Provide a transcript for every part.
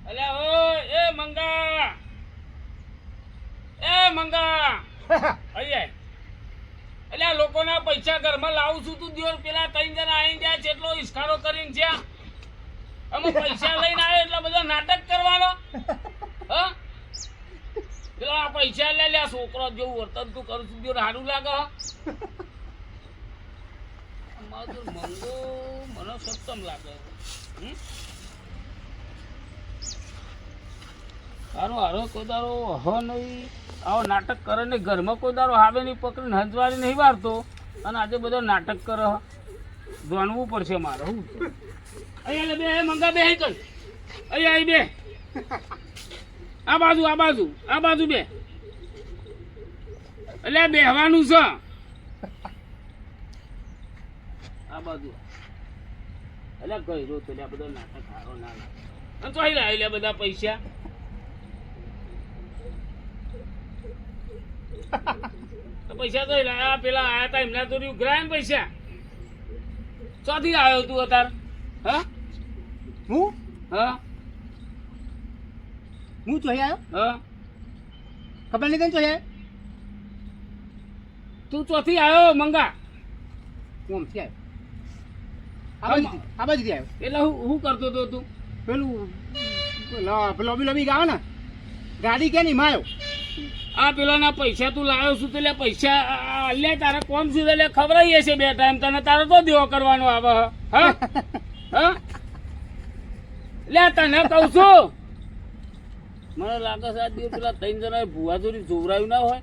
અલ્યા ઓ એ મંગા અહીંયા અલ્યા લોકોના પૈસા ઘરમાં લાવું છું તું દિવસ પેલા 3 જણા આવીને જાય છે એટલો ઈસ્કારો કરીને જ્યાં અમે પૈસા લઈને આવે એટલે બધા નાટક કરવાનો હા પેલા પૈસા લે લે છોકરો જેવું વર્તન તું કરું છું દિવસ સારું લાગે મારું મંગો મને સક્ષમ લાગે તારો હારો કોઈ દારો હ નહીં આવો નાટક કરે ને ઘરમાં કોઈ દારો આવે નહીં પકડીને હંજવારી નહીં વારતો અને આજે બધો નાટક કરે જાણવું પડશે મારે હું અહીંયા બે મંગા બે કર અહીંયા આવી બે આ બાજુ બે એટલે બેહવાનું છે આ બાજુ એટલે ગયો તો બધો નાટક સારો ના લાગે તો આવી બધા પૈસા પૈસા તો પેલા આયા તા એમના તો ઉઘરાય ને પૈસા ચોથી આવ્યો તું અત્યારે હા હું ચોહી આવ્યો હા ખબર નહીં તને ચોહી આવ્યો તું ચોથી આવ્યો મંગા હું આમથી આવ્યો આ બાજુથી આવ્યો એટલે હું કરતો હતો તું પેલું લોબી ગાવ ને ગાડી કે નહીં માયો આ પેલાના પૈસા તું લાવ્યો છું એટલે પૈસા લે તારે કોમ શું એટલે ખવડાવીએ છે બે ટાઈમ તને તારે તો દેવો કરવાનો આવે હા હા લે તને કહું છું મને લાગે છે આ દિવસ પેલા 3 જણા ભૂવા જોડી જોવરાયું ના હોય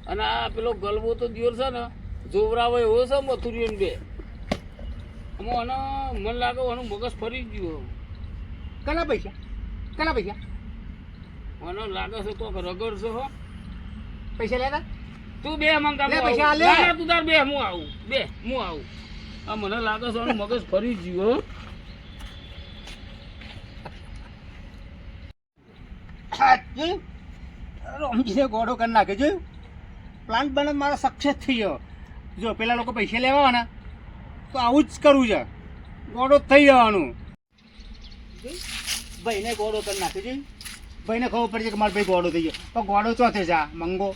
અને આ પેલો ગલબો તો દિવસ છે ને જોવરાવો એવો છે મથુરીઓ બે મને લાગે એનું મગજ ફરી ગયું કના પૈસા મને લાગે છે કોક રગડ છે હો પૈસા લેતા તું બે મંગા પૈસા લે તું તાર બે હું આવું આ મને લાગે છે એનું મગજ ફરી ગયું જોયું રમજીને ગોળો કરી નાખે જોયું પ્લાન્ટ બને મારો સક્સેસ થઈ ગયો જો પેલા લોકો પૈસા લેવાના તો આવું જ કરવું છે ગોળો થઈ જવાનું ભાઈને ગોળો કરી નાખે જોયું ભાઈને ખબર પડી છે કે મારો ભાઈ ગોળો થઈ ગયો તો ગોળો ચોથે છે આ મંગો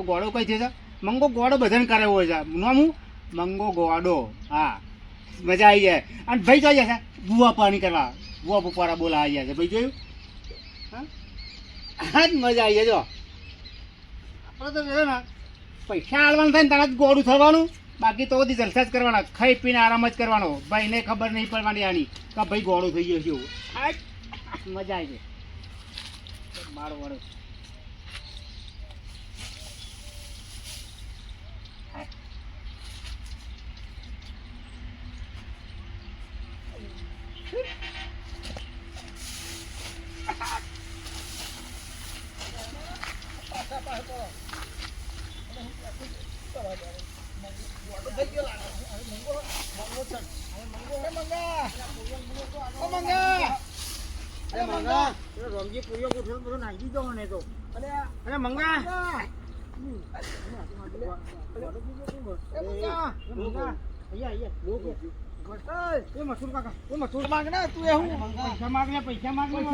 ગોળો કઈ છે મંગો ગોળો બધાને કરે હોય છે નામ હું મંગો ગોળો હા મજા આવી જાય અને ભાઈ જોઈ જશે બુવા પાણી કરવા બુવા પપ્પારા બોલા આવી જાય છે ભાઈ જોયું હા જ મજા આવી જાય જો આપણે તો છે ને પૈસા આલવાનું થાય ને તરત ગોળું થવાનું બાકી તો બધી જલસા જ કરવાના ખાઈ પીને આરામ જ કરવાનો ભાઈને ખબર નહીં પડવાની આની કે ભાઈ ગોળું થઈ ગયો છે એવું હા મજા આવી જાય મારો વાળો રમજી પૂરીઓ ગોઠવેલ બધો નાખી દીધો મને તો અરે મંગા પૈસા માગ અને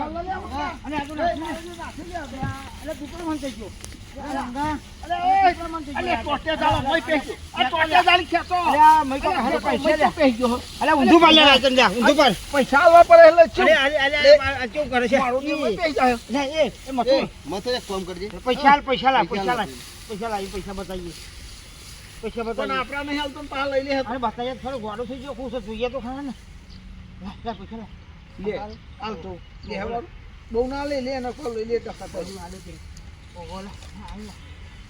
પૈસા બતાવીએ પૈસા બતાવીએ આપડા નહીં હાલતો પા લઈ લે અરે બતાવીએ થોડો ગોળો થઈ ગયો ખુશ જોઈએ તો ખરા ને પૈસા લે હાલ તો બહુ ના લે એનો કોલ લઈ લે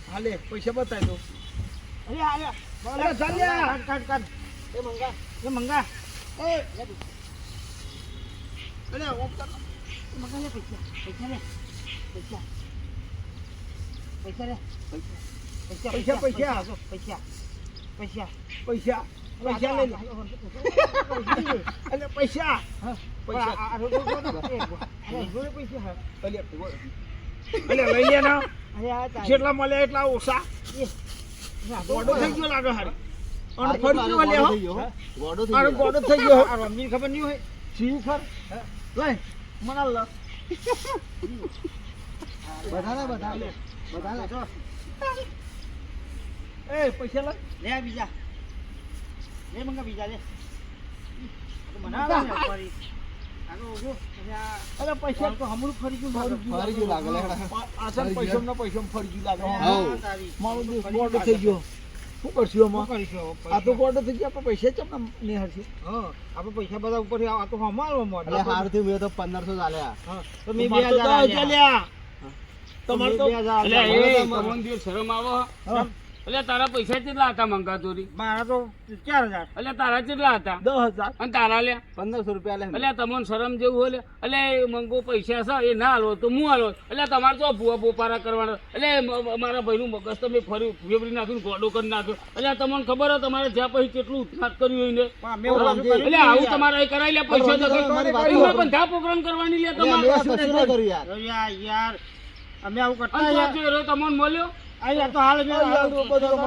હાલે પૈસા બતાવી દો અરે ચાલ્યા કાઢ એ મંગા અરે મંગા લે પૈસા લે પૈસા લઈ લે અરે પૈસા લઈ લે ના જેટલા મળે એટલા ઓછા ગોડો થઈ ગયો લાગે હારે અને ફરી ગયો લે ગોડો થઈ ગયો રમજી ખબર નહીં હોય જી ખર લઈ મના લ એ પૈસા લે. લે આ બીજા લે મંગા બીજા લે આ તો મને આવે ને ફરી આ તો જો અરે પૈસા તો હમણું ફરી ગયું ફરી ગયું લાગે લે. આ તો પૈસામાં ફરી ગયું લાગે. હા, તારી. મારું દેશ ગોડો થઈ ગયો. શું કરશું આમાં? શું કરીશું આ તો ગોડો થઈ ગયા, આપણે પૈસા ચમ નહીં હરશે. હા આપણે પૈસા બધા ઉપરથી આ તો હમાલવા મોટ એટલે હારથી મેં તો 1500 ચાલ્યા. હા તો મેં મારે તો 2000 ચાલ્યા. તમારે તો 2000 એટલે આલ્યા. એ ભગવાન દેવ શરમ આવો એટલે તારા પૈસા કેટલા હતા મંગાતુરી? મારા તો 4000 એટલે તારા કેટલા હતા 10,000. અને તારા લ્યા 1500 રૂપિયા લે. એટલે તમને શરમ જેવું હોય એટલે એ મંગો પૈસા છે એ ના હાલો તો હું હાલો એટલે તમારે તો ભૂવા બોપારા કરવાના એટલે મારા ભાઈનું મગજ તમે ફરી ફેવરી નાખ્યું ગોડો કરી નાખ્યો એટલે તમને ખબર હોય તમારે જ્યાં પછી કેટલું ઉત્પાદ કર્યું હોય ને પણ અમે એવું બધું કર્યું એટલે આવું તમારે અહીં કરાવી લે પૈસા તો મારી વાત એમાં સાંભળો. બધા પ્રોગ્રામ કરવાની લે અમે તમારે આ કશું ના કર્યું યાર. યાર અમે આવું કરતા અને યાર. તો આ જો તમને મળ્યો અહીંયા તો હાલ મેં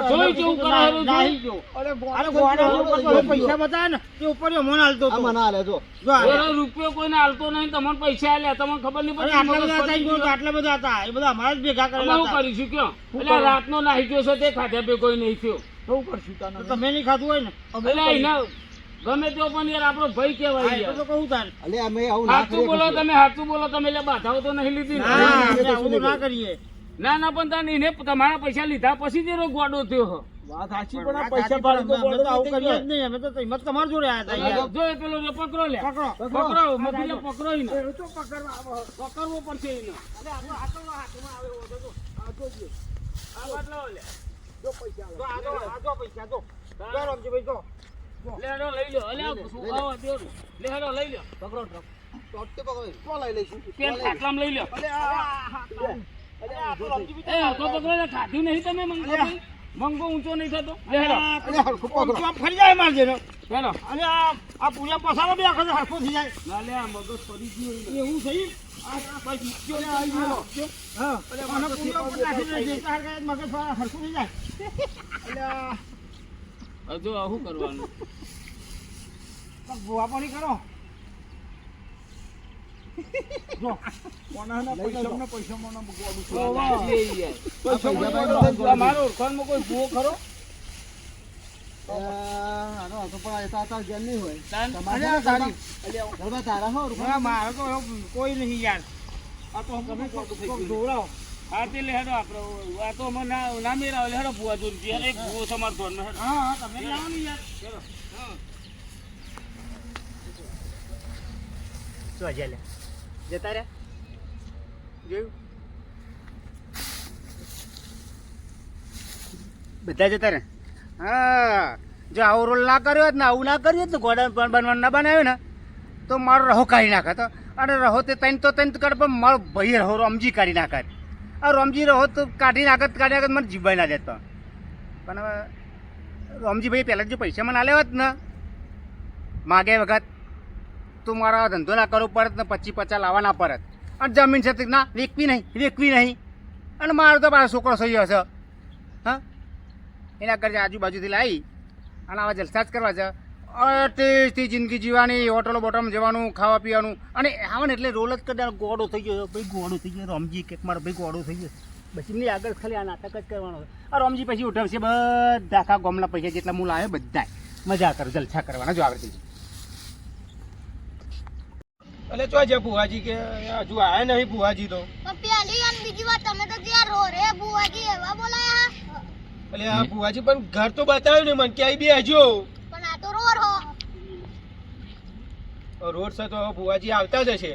જોઈ જેવું કરે હારું નાહી ગયો. અરે ગોળા ઉપર તો પૈસા બતાવે ને તે ઉપર મને હાલતો આ હતો. મને હાલે જો. જો આ. એનો રૂપિયો કોઈને હાલતો નહીં તમને પૈસા આલ્યા તમને ખબર નહીં અરે પડી આટલા બધા હતા આટલા બધા હતા એ બધા અમારા જ ભેગા અમે કરેલા શું હતા. કરીશું કયો એટલે રાતનો નાહી ગયો છે તે ખાધા પે કોઈ નહીં થયો શું કરશું તો તને? તમે નહીં ખાધું હોય ને એટલે એના ગમે તેવો પણ યાર આપણો ભાઈ હા, કહેવાય એ યાર તો કહું તાર. અલે અમે આવું ના સાચું બોલો કરીએ. તમે સાચું બોલો તમે એટલે બાધાઓ તો નહીં લીધી ને ના, અમે અમે તો આવું શું ના નહીં કરીએ. ના ના પણ તાને એને તમારા પૈસા લીધા પછી જ એનો ગોડો થયો હો. વાત સાચી, પણ પણ આ આ પૈસા પૈસા ભાડે તો અમે તો આવું ગોળો કરીએ જ થઈ નહીં. અમે તો હિંમત તમારી જોડે આવ્યા હતા યાર. જો એ પેલો રે પકડો લે પકડો. પકડો મતી લે પકડો એને ગયો. એ તો પકડવા આવો. પકડવો પડશે એને આ જોજો. આ બાટલો લે જો પૈસા જો આ જો, આ જો પૈસા જો. જો રમજીભાઈ જો. લે હેડો લઈ લો અલે આવો દેવ લે હેડો લઈ લો પકડો ટ્રક. ટોટે પકડો. તો લઈ લઈશું. પેન ખાટલામાં લઈ લો અલે આ તો રમજીભાઈ. એ આ તો પકડો લે ખાધું નહીં તમે મંગો ભાઈ મંગો ઊંચો નહીં થતો લે હેડો અલે હરખું પકડો. આમ ફરી જાય મારજે ને. હેડો અને આ પૂજા પસારો બી આખો હરખો થઈ જાય. ના લે આ મગજ પડી ગયું એને. એવું થઈ આ ભાઈ જીત્યો ને આવી ગયો. હા અને પૂજા ઉપર નાખી દેજે. તાર કાંઈ મગજ હરખું થઈ જાય. એટલે હજુ આ શું કરવાનું ભૂવા પાણી કરો. જો કોનાના લઈ લો. પૈસા મને ગોળું છે. ઓ વાહ. લે યાર. પૈસા આ ભાઈ પૈસા મારો ઓળખાણમાં કોઈ ભૂવો ખરો આ તો પણ આ તાર જ્ઞાન નહીં હોય. તાન? તમારે અરે આ તારી. ગરબા તારા હો રૂપિયા. હા, મારે તો એવું કોઈ નહીં યાર. આ તો તમે તમે કોક દોવડાવો. હા તે લે હેડો આપણે આ તો મને ના મેળાવે લે હેડો ભૂવા જોઈ યાર એક ભૂવો તમાર ધોરનો હેડો હા હા તમે લાવો ને યાર. હેડો. શું હજે લે જતા રે જોયું બધા જતા રે. હા જો આવો રોલ ના કર્યો હોત ને આવું ના કર્યું હોત ને ગોડા બનવાનું ના બનાવ્યો ને તો મારો રહો કાઢી નાખે તો અને રહો તે તૈન તો તૈન કાઢ પણ મારો ભાઈ રહો રમજી કાઢી નાખે આ રમજી રહો તો કાઢી નાખે મને જીવાય ના દેતો પણ હવે રમજીભાઈ પહેલાં જો પૈસા મને આલ્યા હોત ને માગે વખત તું મારા ધંધો ના કરવો પડત ને 25-50 લાવવા ના પડત અને જમીન છે ના વેચવી નહીં અને મારો તો મારો છોકરો થઈ ગયો છે હા એના કરતા આજુબાજુથી લાવી અને આવા જલસા જ કરવા છે અટેથી જિંદગી જીવવાની હોટલો બોટલોમાં જવાનું ખાવા પીવાનું અને આવે ને એટલે રોલ જ કરી ગોળો થઈ ગયો ભાઈ ગોળો થઈ ગયો રમજી કે મારો ભાઈ ગોળો થઈ ગયો પછી એમની આગળ ખાલી આ નાટક જ કરવાનો આ રમજી પછી ઉઠાવશે બધા આખા ગામના પૈસા જેટલા મૂળ આવે બધા મજા કરો જલસા કરવાના જો આવડતી અલે ચો છે ભુવાજી કે હજુ આયા નહીં ભુવાજી તો. તો પેલી અને બીજી વાત તમે તો ત્યાં રો રે બુવાજી એવા બોલાયા અલે આ ભુવાજી પણ ઘર તો બતાવ્યું ને મને કે આઈ બે હજો પણ આ તો રો રો રોડ છે તો ભુવાજી આવતા જ હશે.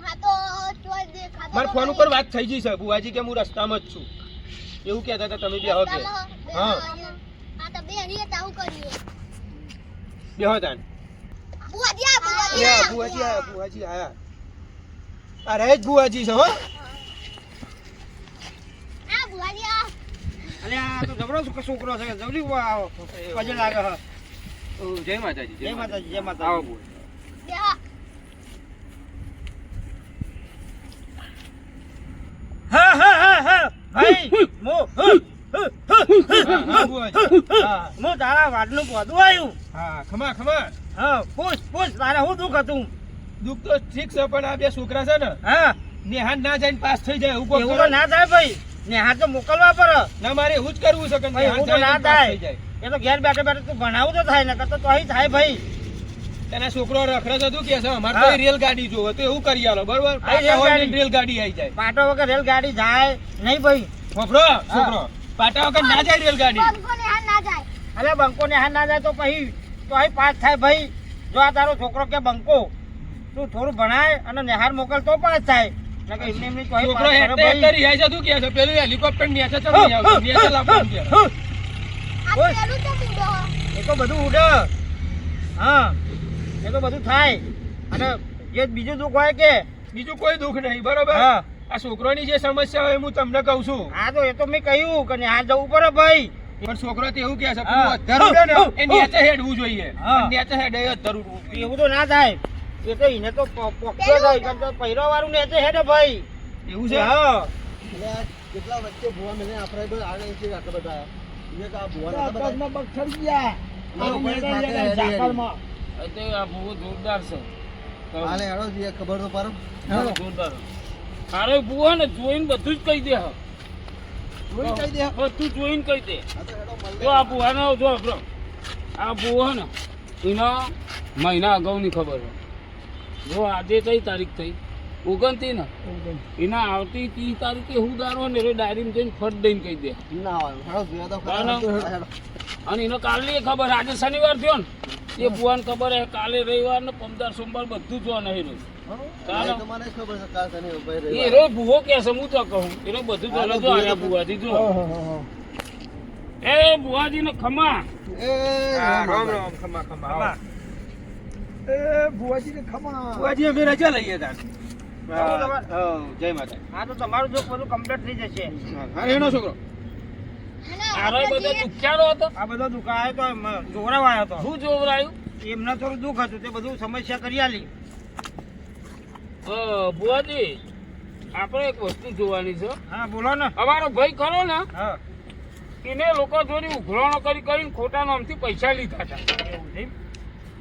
હા તો ચોય દેખાતો મારા ફોન ઉપર વાત થઈ ગઈ છે ભુવાજી કે હું રસ્તામાં જ છું એવું કહેતા હતા તમે બે હો કે હા હા તો બે હરીએ તાવું કરીએ બે હો તાન. બુવાજી આ અલે આ ભુવાજી આયા આ રહે જ ભુવાજી છે હો. આ બુવાજી આ અરે આ તો જબરો છોકરો છે જબરી વજન લાગે હ જય માતાજી જય માતાજી જય માતાજી બે હા હા હા હા હા ભાઈ મો મો તારા વાડનું પોદું આવ્યું હા ખમા ખમા હા પૂછ તારે શું દુઃખ હતું દુઃખ તો ઠીક છે પણ આ બે છોકરા છે ને હા નેહાન ના જઈને પાસ થઈ જાય એવું કોક એવું કરો. તો ના થાય ભાઈ નેહાર તો મોકલવા પડે ના મારે એવું જ કરવું છે કે ભાઈ, નેહાન એવું તો ના જઈને પાસ થઈ થાય જાય. એ તો ઘેર બેઠે બેઠે તું ભણાવું તો થાય ને કરતો તો અહીં થાય ભાઈ એના છોકરો રખડે હતું કે છે અમારે હા. તો રેલ ગાડી જોવે તો એવું કરી આલો બરોબર રેલ પાટા હોય ને ગાડી. રેલ ગાડી આવી જાય પાટો વગર રેલગાડી જાય નહીં ભાઈ છોકરો છોકરો પાટા વગર ના જાય રેલ ગાડી બંકો ને હાથ ના જાય અરે બંકો ને હાથ ના જાય તો પછી તો અહીં પાસ થાય ભાઈ જો આ તારો છોકરો કે બંકો તું થોડું ભણાય અને નિહાર મોકલ તો પાસ થાય નકર એમને એમની તો અહીં છોકરો પાસ કરે હેઠે ભાઈ. કરી જાય છે તું કે છે પેલું હેલિકોપ્ટર નીચે ચડી આવશે નીચે લાવવાનું કે આ ઓય. પેલું તો બુડો એ તો બધું ઉડે હા એ તો બધું થાય અને જે બીજું દુઃખ હોય કે બીજું કોઈ દુઃખ નહીં બરોબર હા આ છોકરાની જે સમસ્યા હોય હું તમને કહું છું હા તો એ તો મેં કહ્યું કે નિહાર જવું પડે ભાઈ પણ છોકરો તો એવું કે છે હા. પેલું અધર ઉડે ને એ નીચે હેડવું જોઈએ હા. અને નીચે હેડે એ અધર ઉડવું જોઈએ. એવું તો ના થાય એ તો એને તો પોક્યો થાય કેમ કે પહેરો વાળું ને એટલે હેડે ભાઈ એવું છે હા કેટલા વચ્ચે ભુવા મને આપણે તો આગળ છે આટલા બધા એ તો આ ભુવા આકાશમાં બગસડી ગયા આવું પડે સાથે હેડી ઝાકળમાં. એટલે આ બહુ જોરદાર છે હાલે હેડો જે ખબર તો પર જોરદાર તારે બુઓ ને જોઈને બધું જ કહી દે હ. જોઈ કહી દે બધું જોઈને કહી દે આ તો હેડો મળ જો આ બુવાનો જો બ્રો આ બુઓ ને એના મહિના અગાઉની ખબર હોય જો આજે કઈ તારીખ થઈ 29 ને એના આવતી 30 તારીખે હું દારો ને એ ડાયરીમાં જઈને ફટ દઈને કહી દે ના આવે હેડો જોયા તો ના, ના. ખરા હેડો અને એને કાલની ખબર આજે શનિવાર થયો ને એ બુવાને ખબર હે કાલે રવિવાર ને 15 સોમવાર બધું જો નહીં રહ્યું એ તો મને ખબર છે કાલ તને ઉભા એ રો ભૂવો કે છે હું તો કહું એનો બધું જોલે જો આયા બુવાજી જો એ બુવાજી ને ખમા એ હા, રામ રામ ખમા ખમા ખમા. એ ભુવાજી ને ખમા બુઆજી અમે રજા લઈએ તાર તમારે? હા, જય માતા હા તો તમારું જો બધું કમ્પ્લીટ થઈ જશે હા એનો છોકરો આરો બધો દુખ્યારો હતો આ બધો દુકાયો તો જોરાવાયો હતો શું જોવરાયું એમને થોડું દુઃખ હતું તે બધું સમસ્યા કરી આલી બુવાજી આપણે એક વસ્તુ જોવાની છે હા બોલો ને અમારો ભાઈ ખરો ને હા એને લોકો જોડી ઉઘરાણો કરીને ખોટા નામથી પૈસા લીધા હતા એવું છે એમ?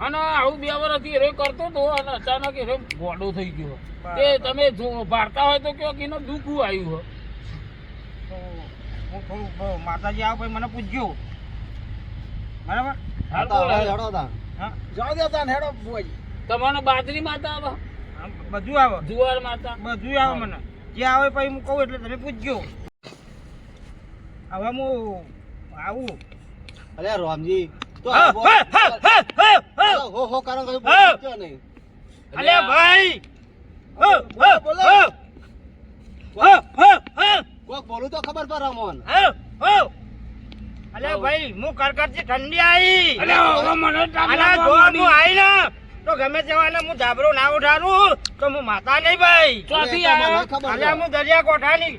અને આવું 2 વર્ષથી એ કરતો હતો અને અચાનક એ ગોડો થઈ ગયો તે તમે જો ભારતા હોય તો કયો કે એનો દુઃખ આવ્યું હોય તો હું થોડું માતાજી આવો પછી મને પૂછજો બરાબર હાલ તા બોલાવો. હેડો તા હા જાવ દે તા હેડો ભુવાજી તમારે બાજરી માતા આવે આમ બધું આવે જુવાર માતા બધું આવે મને જે આવે પછી હું કહું એટલે તમે પૂછજો હવે હું આવું અરે રામજી તો હા, આવો. હા, હા, હા, હા, હા. હો હો કારણ કઈ હા. બોલતો નહીં અલ્યા ભાઈ હા, બોલો, હા, બોલો. હા. હા, હા, હા. કોક બોલું તો ખબર પર રામોન હા, હા. અલ્યા ભાઈ હું કરકરથી ઠંડી આવી અરે હવે મને ટાપ અલ્યા જો લાગવા હું માંડી. આવી ને તો ગમે તેવાને હું ધાબરો ના ઉઠાડું તો હું માતા નહીં ભાઈ ચોથી અરે, એ તો મને આવ્યો ખબર અલ્યા છે. હું દરિયા કોઠાની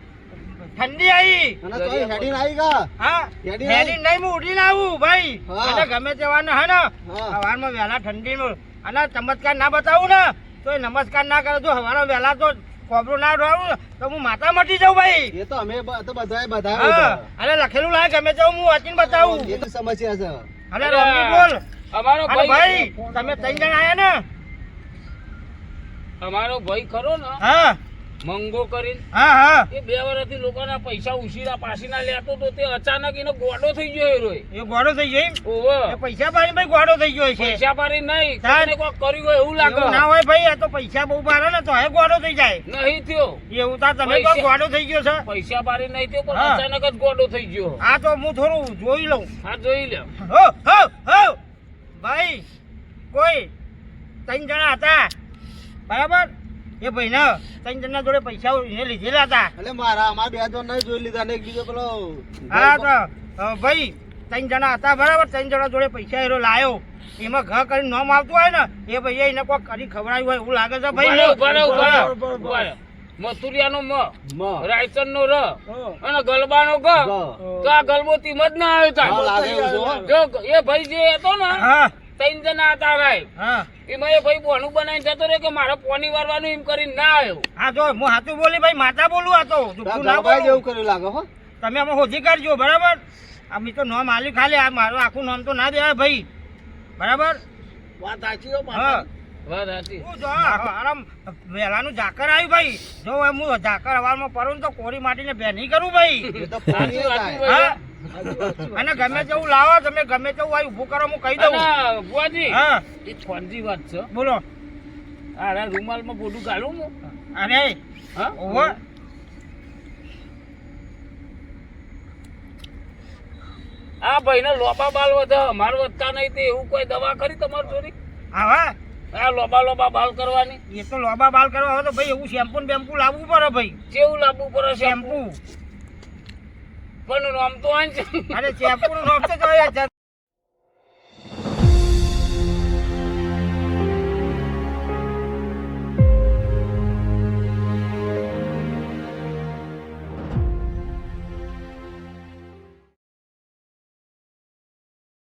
ઠંડી આવી અને તો એ હેડીને આવી ગા હા હેડી હેડી નહીં હું ઉડીને આવું ભાઈ હા. અને ગમે તેવાને હે ને હા. સવારમાં વહેલા ઠંડીમાં અને ચમત્કાર ના બતાવું ને તો એ નમસ્કાર ના કરે જો સવારમાં વહેલા તો કોબરું ના ઉડાડું ને તો હું માતા મટી જાઉં ભાઈ એ તો અમે તો બધાએ બધા હા અને લખેલું લાગે ગમે તેવું હું વાંચીને બતાવું એ તો સમસ્યા છે અરે રમી બોલ અમારો અરે ભાઈ ભાઈ તમે 3 જણ આયા ને અમારો ભાઈ ખરો ને હા મંગો કરીને હા હા એ 2 વર્ષથી લોકોના પૈસા ઉછીરા પાસીના લેતો તો તે અચાનક એનો ગોડો થઈ ગયો એ રોય એ ગોળો થઈ ગયો એમ? ઓવે એ પૈસા પાડી ભાઈ ગોળો થઈ ગયો છે પૈસા પારી નહીં તાન. કોઈને કોક કર્યું હોય એવું લાગે એવું ના હોય ભાઈ આ તો પૈસા બહુ બારે ને તો હવે ગોળો થઈ જાય નહીં થયો એવું તા તમે કહો પૈસા- ગોળો થઈ ગયો છે પૈસા પારી નહીં થયો પણ હા. અચાનક જ ગોડો થઈ ગયો આ તો હું થોડું જોઈ લઉં હા જોઈ લે હો હો હો ભાઈ કોઈ 3 જણા હતા બરાબર એ ભાઈ ને 3 જણા જોડે પૈસા એને લીધેલા હતા એટલે મારા અમાર બે તો નહીં જોઈ લીધા ને એક બીજો પેલો હા તો ભાઈ 3 જણા હતા બરાબર 3 જણા જોડે પૈસા એરો લાયો એમાં ઘર કરીને નામ આવતું હોય ને એ ભાઈ એને કોઈ કરી ખવડાવ્યું હોય એવું લાગે છે ભાઈ ઉભા રહો, ઉભા રહો, હા. ઉભા રહો. મથુરિયાનો મ મ. રાયચંદનો ર અને ગલબાનો ગ ગ. તો આ ગલબો તીમત ના આવ્યો તા. હા, લાગે એવું છે, હો. જો એ ભાઈ જે હતો ને હા 3 જણા હતા રાય હા એમાં એ ભાઈ બોનું બનાવીને જતો રહ્યો કે મારે પોની વારવાનું એમ કરીને ના આવ્યો હા જો હું હાથું બોલી ભાઈ માતા બોલું આ તો જુઠ્ઠું ના ગાભાઈ જેવું બોલું કર્યું લાગે હો તમે અમે હોજી કરજો બરાબર અમે તો નામ આલ્યું ખાલી આ મારું આખું નામ તો ના દેવાય ભાઈ બરાબર વાત સાચી હો હા વાત સાચી. હું જો આરામ વહેલાનું ઝાકર આવ્યું ભાઈ. જો હું ઝાકર હવારમાં પડું ને તો કોરી માટીને ભેની કરું ભાઈ. એ તો પોણી સાચું, થાય. સાચું ભાઈ. હા? અને ગમે તેવું લાવો તમે ગમે તેવું આવી ઊભું કરો હું કહી દઉં. અને બુઆજી, હા એ ફોનજી વાત છે. બોલો. અરે રૂમાલમાં ગોડું ગાલું હું. અરે હા? ઓહો આ ભાઈને લોબા બાલ વધે, અમારે વધતા નહીં તે એવું કોઈ દવા કરી તમારી જોડી? હા આ લોબા બાલ કરવાની એ તો લોબા બાલ કરવા હોય તો ભાઈ એવું શેમ્પુ ને બેમ્પુ લાવવું પડે ભાઈ. કેવું લાવવું પડે શેમ્પુ? શેમ્પુ પણ આમ તો આમ છે. અરે શેમ્પુ નું નામ તો જોઈએ છે.